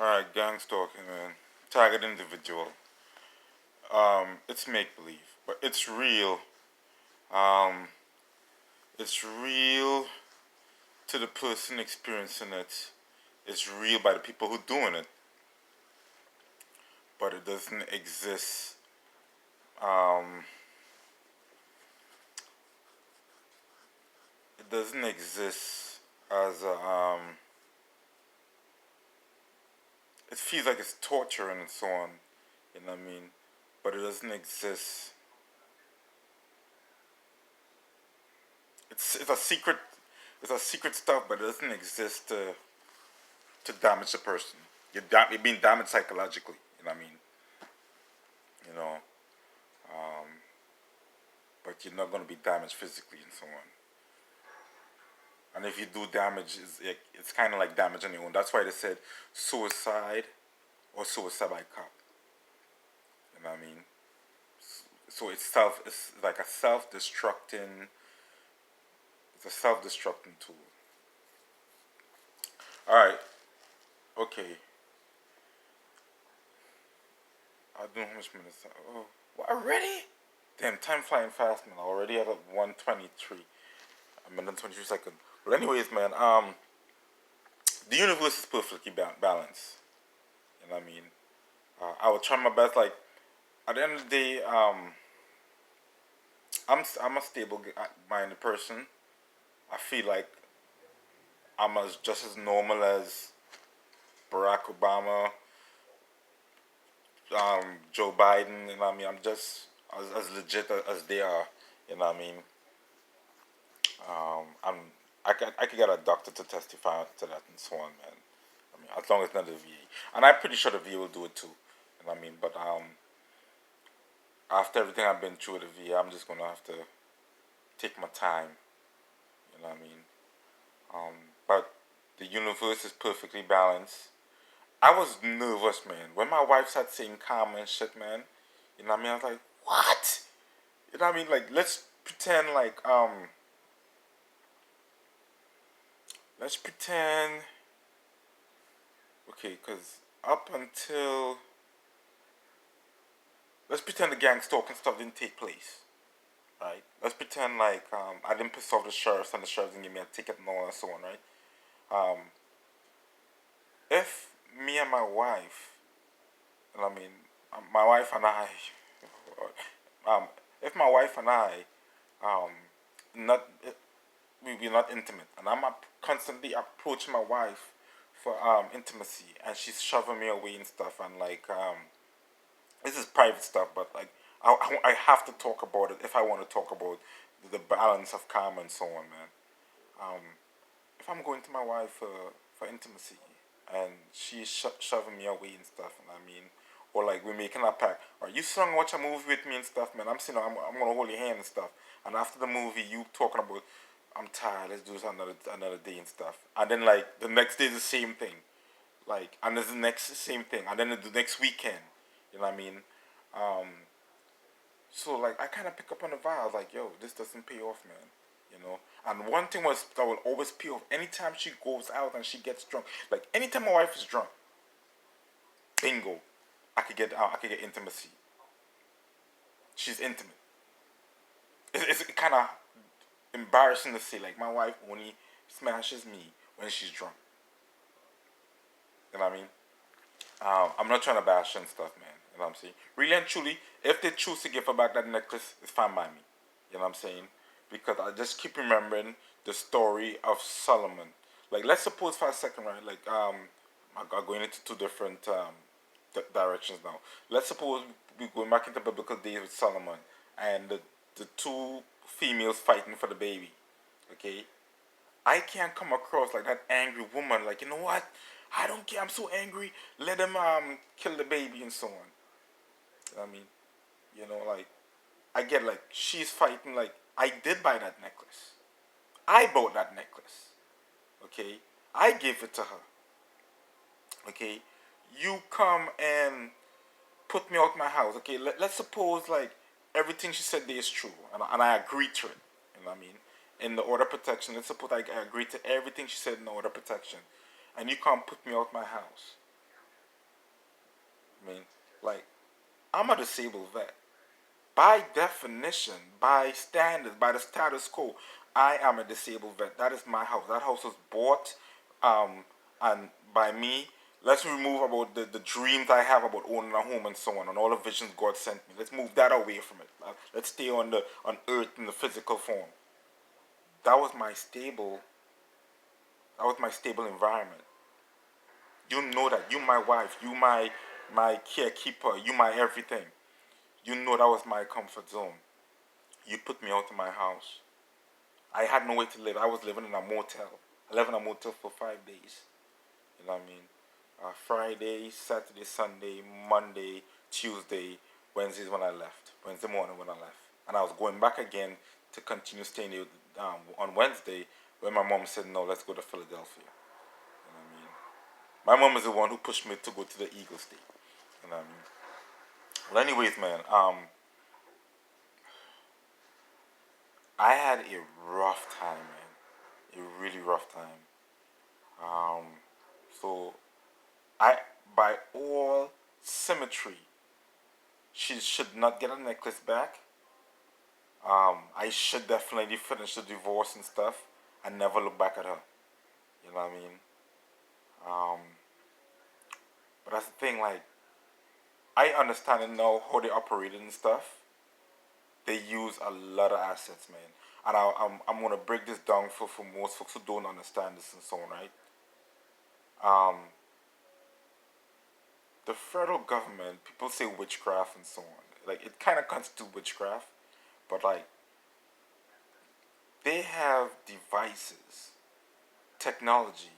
Alright, gang stalking, man. Target individual. It's make believe, but it's real. Um, it's real to the person experiencing it. It's real by the people who doing it, but it doesn't exist. Um, it doesn't exist as a. It feels like it's torture and so on. You know what I mean? But it doesn't exist. It's a secret. It's a secret stuff, but it doesn't exist to damage the person. You're being damaged psychologically. You know what I mean? You know, um, but you're not going to be damaged physically and so on. And if you do damage, it's kind of like damage on your own. That's why they said suicide or suicide by cop. You know what I mean? So it's like a self-destructing. It's a self-destructing tool. All right. Okay. I don't know how much minutes. Oh, what, already? Damn, time flying fast, man. Already at 1:23. A minute and 23 seconds. But anyways, man. The universe is perfectly balanced. You know what I mean? I will try my best. Like at the end of the day, I'm a stable minded person. I feel like I'm just as normal as Barack Obama, Joe Biden. You know what I mean? I'm just as legit as they are. You know what I mean? I'm I could get a doctor to testify to that and so on, man. I mean, as long as not the VA, and I'm pretty sure the VA will do it too. You know what I mean? But after everything I've been through with the VA, I'm just gonna have to take my time. You know what I mean? Um, but the universe is perfectly balanced. I was nervous, man, when my wife started saying karma and shit, man. You know what I mean? I was like, what? You know what I mean? Like, let's pretend, okay, because up until, let's pretend the gang stalking stuff didn't take place, right? Let's pretend like I didn't piss off the sheriffs and the sheriffs didn't give me a ticket and all and so on, right? Um, if me and my wife, and I mean, my wife and I, um, if my wife and I, um, not we're not intimate, and I'm constantly approaching my wife for intimacy, and she's shoving me away and stuff, and like this is private stuff, but like I have to talk about it if I want to talk about the balance of karma and so on, man. Um, if I'm going to my wife for intimacy and she's shoving me away and stuff, and I mean, or like we're making a pact, or you sit and watch a movie with me and stuff, man. I'm sitting, I'm gonna hold your hand and stuff, and after the movie, you talking about, I'm tired, let's do this another day and stuff, and then like the next day is the same thing, like, and there's the next same thing, and then the next weekend, you know what I mean? Um, so like I kind of pick up on the vibe, like, yo, this doesn't pay off, man. You know. And one thing was that will always pay off. Anytime she goes out and she gets drunk, like anytime my wife is drunk, bingo, I could get intimacy. She's intimate. It's kind of embarrassing to say, like my wife only smashes me when she's drunk. You know what I mean? I'm not trying to bash and stuff, man. You know what I'm saying? Really and truly, if they choose to give her back that necklace, it's fine by me. You know what I'm saying? Because I just keep remembering the story of Solomon. Like, let's suppose for a second, right? Like, I'm going into two different directions now. Let's suppose we go back into biblical days with Solomon and the two females fighting for the baby. Okay, I can't come across like that angry woman. Like, you know what? I don't care. I'm so angry. Let them kill the baby and so on. I mean, you know, like I get like she's fighting. Like I did buy that necklace. I bought that necklace. Okay, I gave it to her. Okay, you come and put me out my house. Okay, let's suppose like everything she said there is true, and I agree to it. You know what I mean? In the order of protection, let's suppose I agree to everything she said in the order of protection, and you can't put me out my house. I'm a disabled vet. By definition, by standards, by the status quo, I am a disabled vet. That is my house. That house was bought, um, and by me. Let's remove about the dreams I have about owning a home and so on, and all the visions God sent me. Let's move that away from it. Let's stay on earth in the physical form. That was my stable. That was my stable environment. You know that. You my wife. You my caretaker. You my everything. You know that was my comfort zone. You put me out of my house. I had no way to live. I was living in a motel. I lived in a motel for 5 days. You know what I mean? Friday, Saturday, Sunday, Monday, Tuesday, Wednesdays when I left. Wednesday morning when I left. And I was going back again to continue staying there on Wednesday when my mom said, no, let's go to Philadelphia. You know what I mean? My mom is the one who pushed me to go to the Eagle State. You know what I mean? Well, anyways, man, I had a rough time, man. A really rough time. Um, so I, by all symmetry, she should not get a necklace back. I should definitely finish the divorce and stuff and never look back at her. You know what I mean? Um, but that's the thing, like, I understand it now how they operated and stuff. They use a lot of assets, man. And I'm going to break this down for most folks who don't understand this and so on, right? Um, the federal government, people say witchcraft and so on. Like, it kind of constitutes witchcraft, but like, they have devices, technology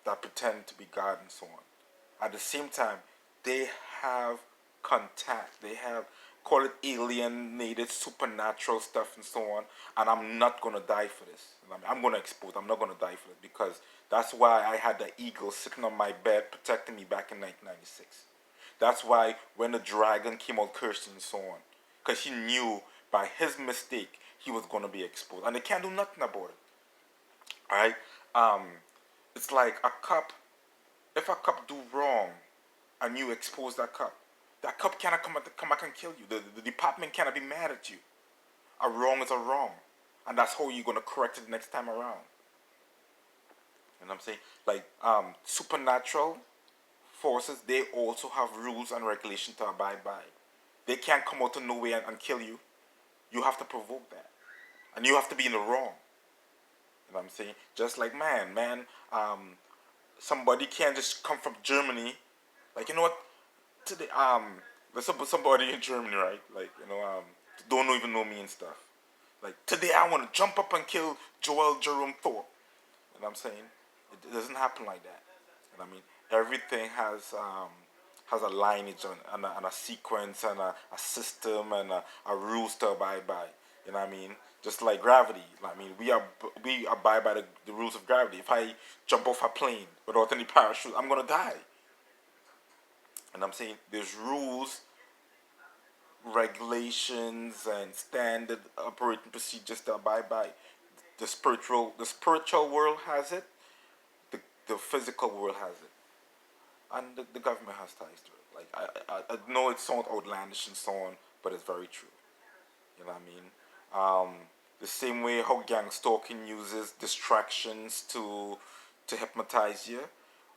that pretend to be God and so on. At the same time, they have contact. They have, call it alienated, supernatural stuff and so on. And I'm not gonna die for this. I'm gonna expose. I'm not gonna die for it because that's why I had the eagle sitting on my bed protecting me back in 1996. That's why when the dragon came out cursing and so on, because he knew by his mistake he was gonna be exposed, and they can't do nothing about it. All right. Um, it's like a cup. If a cup do wrong, and you expose that cup cannot come back and kill you. The department cannot be mad at you. A wrong is a wrong, and that's how you're gonna correct it next time around. You know what I'm saying? Like supernatural forces, they also have rules and regulations to abide by. They can't come out of nowhere and kill you. You have to provoke that, and you have to be in the wrong. You know what I'm saying? Just like man, somebody can't just come from Germany. Like, you know what? Today, there's somebody in Germany, right? Like, don't even know me and stuff. Like, today I want to jump up and kill Joel Jerome Thorpe. You know what I'm saying? It doesn't happen like that. You know what I mean? Everything has a lineage and a sequence and a system and a rules to abide by. You know what I mean? Just like gravity. I mean, we abide by the rules of gravity. If I jump off a plane without any parachute, I'm gonna die. And I'm saying there's rules, regulations, and standard operating procedures to abide by. The spiritual world has it. The physical world has it, and the government has ties to it. Like I know it sounds outlandish and so on, but it's very true. You know what I mean? The same way how gang stalking uses distractions to hypnotize you,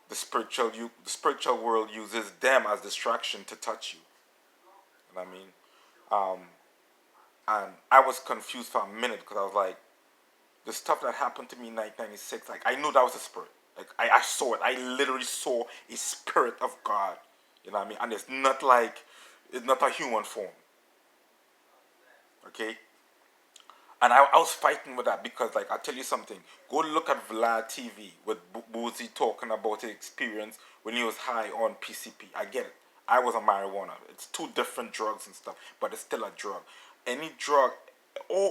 the spiritual world uses them as distraction to touch you. You know what I mean? Um, and I was confused for a minute because I was like, the stuff that happened to me in 1996, like I knew that was a spirit. Like I saw it. I literally saw a spirit of God. You know what I mean? And it's not a human form. Okay? And I was fighting with that because, like, I'll tell you something. Go look at Vlad TV with Boozy talking about his experience when he was high on PCP. I get it. I was on marijuana. It's two different drugs and stuff, but it's still a drug. Any drug,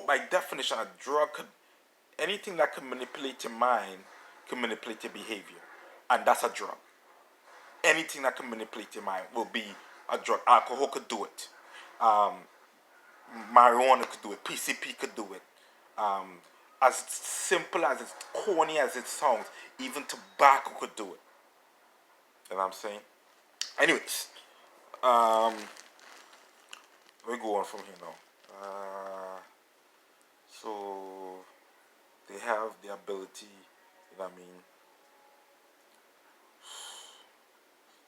by definition, a drug could, anything that can manipulate your mind can manipulate your behavior. And that's a drug. Anything that can manipulate your mind will be a drug. Alcohol could do it. Um, Marijuana could do it. PCP could do it. Um, as simple as it's corny as it sounds, even tobacco could do it. You know what I'm saying? Anyways, we go on from here now. So they have the ability. You know what I mean?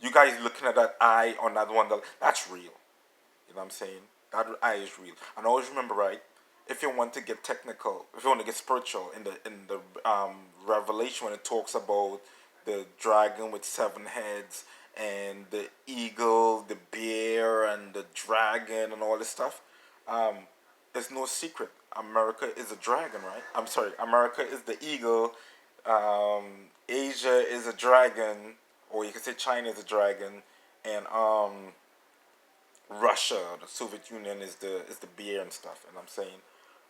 You guys looking at that eye on that one, that's real. You know what I'm saying? That eye is real. And always remember, right? If you want to get technical, if you want to get spiritual, in the Revelation when it talks about the dragon with seven heads and the eagle, the bear, and the dragon and all this stuff, um, it's no secret. America is a dragon, right? I'm sorry, America is the eagle. Asia is a dragon, or you could say China is a dragon, and Russia, the Soviet Union is the beer and stuff. And I'm saying,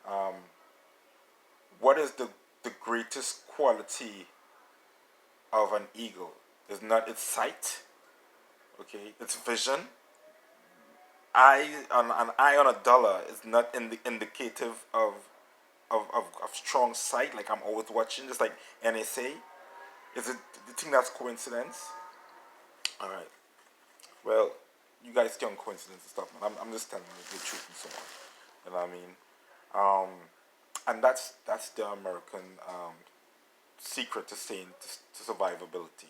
um, what is the greatest quality of an eagle? Is not its sight, okay? Its vision. An eye on a dollar is not indicative of strong sight. Like I'm always watching, just like NSA. Is it? Do you think that's coincidence? All right. Well, you guys can coincidence and stuff, man. I'm just telling you the truth and so on. You know what I mean? Um, and that's the American secret to saying to survivability.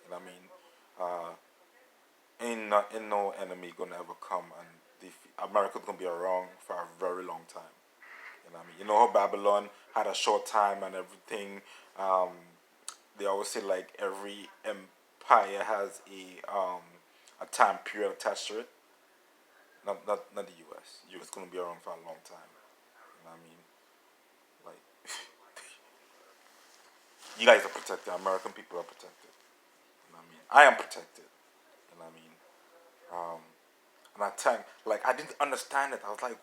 You know what I mean? Ain't no enemy gonna ever come and defeat. America's gonna be around for a very long time. You know what I mean? You know how Babylon had a short time and everything. Um, they always say like every empire has a time period attached to it. Not the U.S. U.S. gonna be around for a long time. You know what I mean? Like you guys are protected. American people are protected. You know what I mean? I am protected. You know what I mean? Um, and I thank like I didn't understand it. I was like,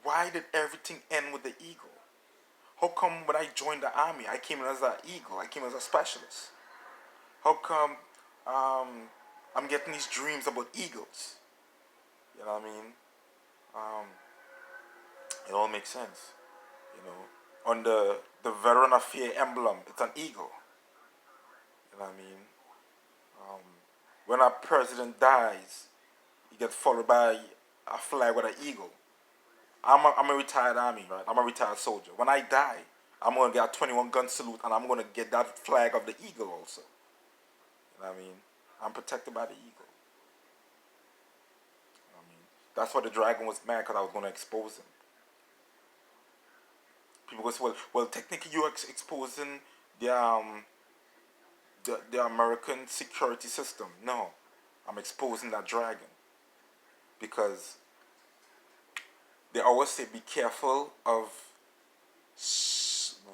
why did everything end with the eagle? How come when I joined the army, I came in as an eagle? I came as a specialist. How come um, I'm getting these dreams about eagles? You know what I mean? Um, it all makes sense. You know, on the Veteran Affairs emblem, it's an eagle. You know what I mean? Um, when our president dies, he gets followed by a flag with an eagle. I'm a retired army, right? I'm a retired soldier. When I die, I'm gonna get a 21 gun salute, and I'm gonna get that flag of the eagle also. You know what I mean? I'm protected by the eagle. You know what I mean? That's why the dragon was mad because I was gonna expose him. People go say, well, technically you're exposing the the American security system. No, I'm exposing that dragon because they always say be careful of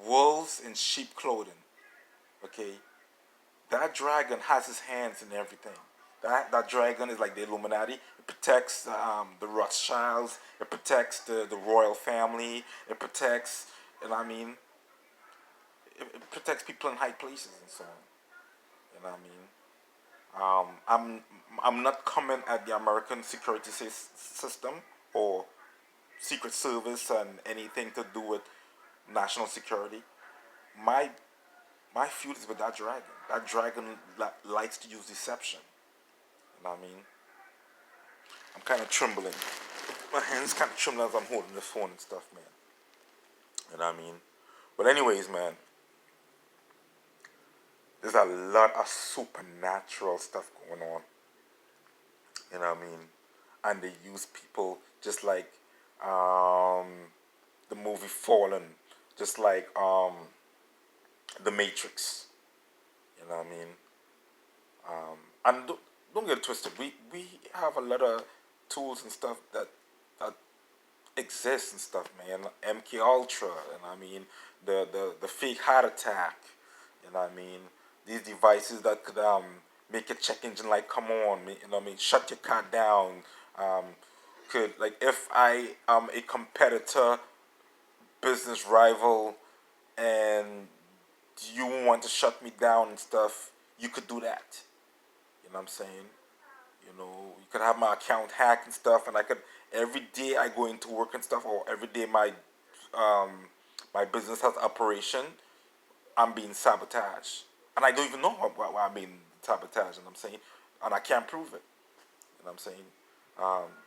wolves in sheep clothing. Okay, that dragon has his hands in everything. That dragon is like the Illuminati. It protects the Rothschilds. It protects the royal family. It protects, and I mean, it protects people in high places and so on. You know what I mean? I'm not coming at the American security system or Secret Service and anything to do with national security. My my feud is with that dragon. That dragon likes to use deception. You know what I mean? I'm kind of trembling. My hands kind of trembling as I'm holding the phone and stuff, man. You know what I mean? But anyways, man, there's a lot of supernatural stuff going on. You know what I mean? And they use people just like um, the movie Fallen, just like The Matrix. You know what I mean? And don't get it twisted. We have a lot of tools and stuff that exist and stuff, man. MK Ultra, and I mean the fake heart attack, and I mean these devices that could make your check engine light come on, you know what I mean, shut your car down. Um, could like if I am a competitor, business rival, and you want to shut me down and stuff, you could do that. You know what I'm saying? You know, you could have my account hacked and stuff, and I could every day I go into work and stuff, or every day um, my business has operation, I'm being sabotaged, and I don't even know why I'm being sabotaged. And I'm saying, and I can't prove it. You know what I'm saying?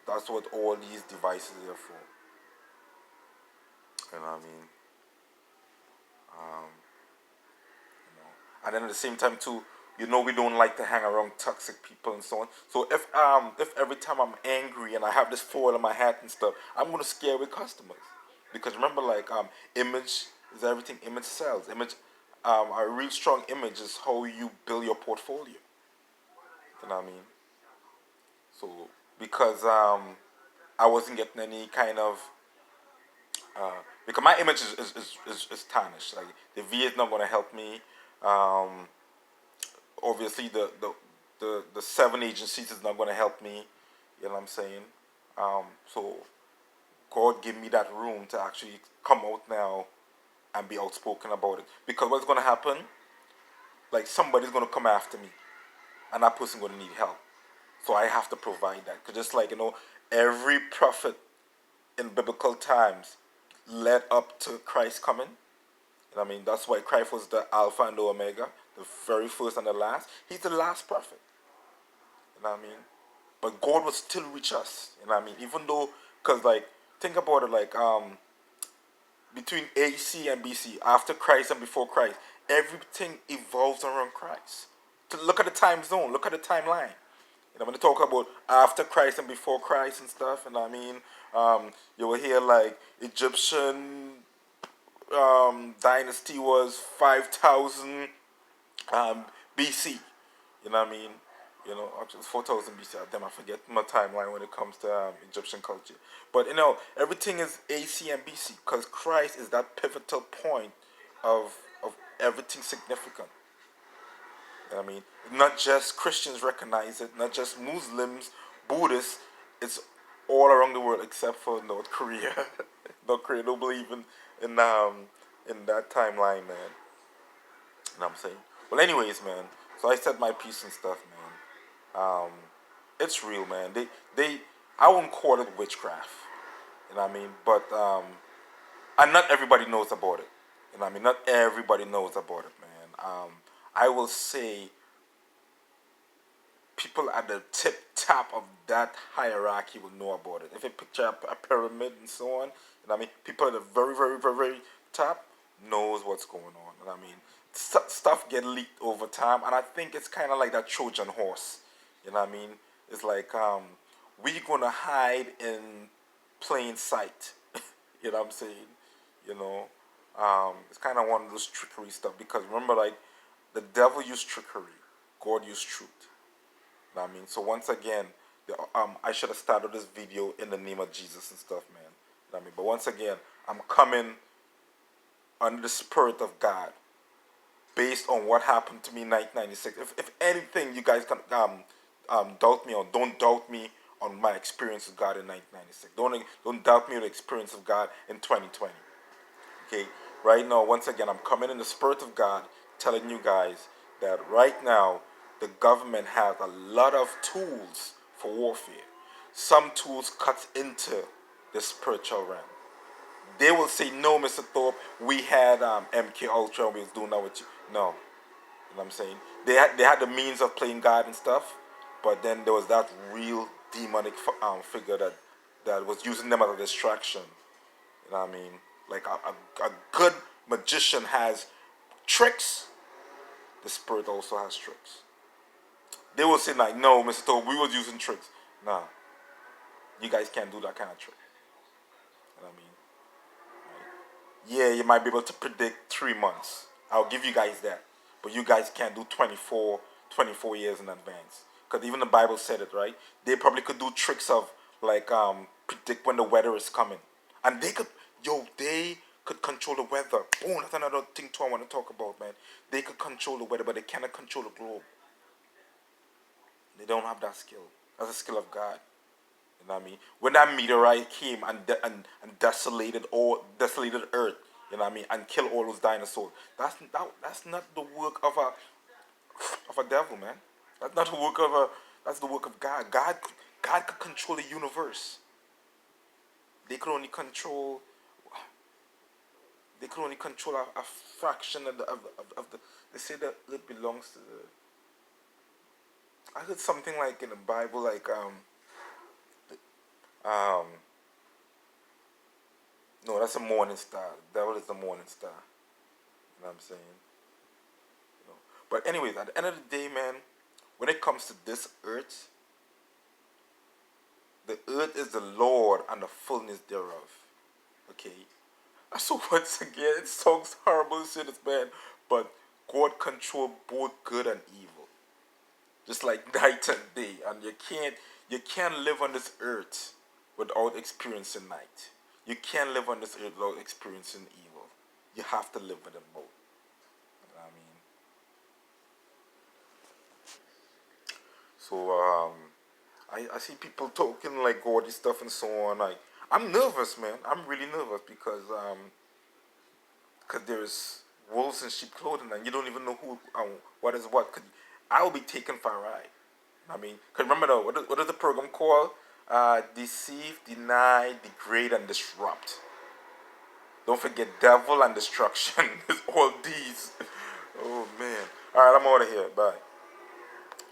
That's what all these devices are for. You know what I mean? Um, and then at the same time too, we don't like to hang around toxic people and so on. So if every time I'm angry and I have this foil in my hat and stuff, I'm gonna scare away customers. Because remember, like, image is everything. Image sells. Image, a real strong image is how you build your portfolio. You know what I mean? So because I wasn't getting any kind of because my image is tarnished. Like, the VA is not going to help me. Um, Obviously, the seven agencies is not going to help me. You know what I'm saying? So God gave me that room to actually come out now and be outspoken about it. Because what's going to happen? Like, somebody's going to come after me, and that person going to need help. So I have to provide that. Because just like, every prophet in biblical times led up to Christ coming. You know what I mean? That's why Christ was the Alpha and the Omega, the very first and the last. He's the last prophet. You know what I mean? But God will still reach us. You know what I mean? Even though, because, like, think about it, like, between AC and BC, after Christ and before Christ, everything evolves around Christ. To look at the time zone, look at the timeline. When they talk about after Christ and before Christ and stuff, and I mean, you will hear like Egyptian dynasty was 5,000 BC. You know what I mean? Actually, it's 4,000 BC. Damn, I forget my timeline when it comes to Egyptian culture. But everything is AC and BC because Christ is that pivotal point of everything significant. You know what I mean? Not just Christians recognize it, not just Muslims, Buddhists. It's all around the world except for North Korea. North Korea don't believe in that timeline, man. You know what I'm saying? Well, anyways, man. So I said my piece and stuff, man. It's real, man. I won't call it witchcraft. You know what I mean? But and not everybody knows about it. You know what I mean? Not everybody knows about it, man. I will say people at the tip top of that hierarchy will know about it. If you picture a pyramid and so on, you know what I mean? People at the very, very, very, very top knows what's going on. You know what I mean? Stuff get leaked over time, and I think it's kind of like that Trojan horse. You know what I mean? It's like we're gonna hide in plain sight. You know what I'm saying? You know, it's kind of one of those trickery stuff because remember, like, the devil used trickery, God used truth. You know what I mean? So once again, I should have started this video in the name of Jesus and stuff, man. You know what I mean? But once again, I'm coming under the spirit of God, based on what happened to me in 1996. If anything, you guys can doubt me or don't doubt me on my experience with God in 1996. Don't doubt me on the experience of God in 2020. Okay, right now, once again, I'm coming in the spirit of God, telling you guys that right now the government has a lot of tools for warfare. Some tools cut into the spiritual realm. They will say, "No, Mr. Thorpe, we had MK Ultra, we was doing that with you." No, you know what I'm saying? They had the means of playing God and stuff, but then there was that real demonic figure that was using them as a distraction. You know what I mean? Like a good magician has tricks, the spirit also has tricks. They will say like, "No, Mr. Toad, we was using tricks." Nah, you guys can't do that kind of trick. You know what I mean? Yeah, you might be able to predict 3 months. I'll give you guys that. But you guys can't do 24 years in advance. Because even the Bible said it, right? They probably could do tricks of, like, predict when the weather is coming. And they could control the weather. Oh, that's another thing too I want to talk about, man. They could control the weather, but they cannot control the globe. They don't have that skill. That's a skill of God. You know what I mean? When that meteorite came and desolated Earth, you know what I mean, and killed all those dinosaurs, that's not the work of a devil, man. That's not the work of a. That's the work of God. God could control the universe. They could only control. They could only control a fraction of the. They say that it belongs to the. I heard something like in the Bible, like um, no, that's a morning star. The devil is the morning star. You know what I'm saying? You know. But anyways, at the end of the day, man, when it comes to this earth, the earth is the Lord and the fullness thereof. Okay. So once again, it sounds horrible to say this, man, but God control both good and evil, just like night and day, and you can't live on this earth without experiencing night. You can't live on this earth without experiencing evil. You have to live with them both. You know what I mean? So I see people talking like gaudy stuff and so on. Like I'm nervous, man. I'm really nervous because there's wolves in sheep clothing, and you don't even know who what is what. Cause I will be taken for a ride. I mean, cause remember though, what is the program called? Deceive, deny, degrade, and disrupt. Don't forget devil and destruction. It's all these. Oh man. All right, I'm out of here. Bye.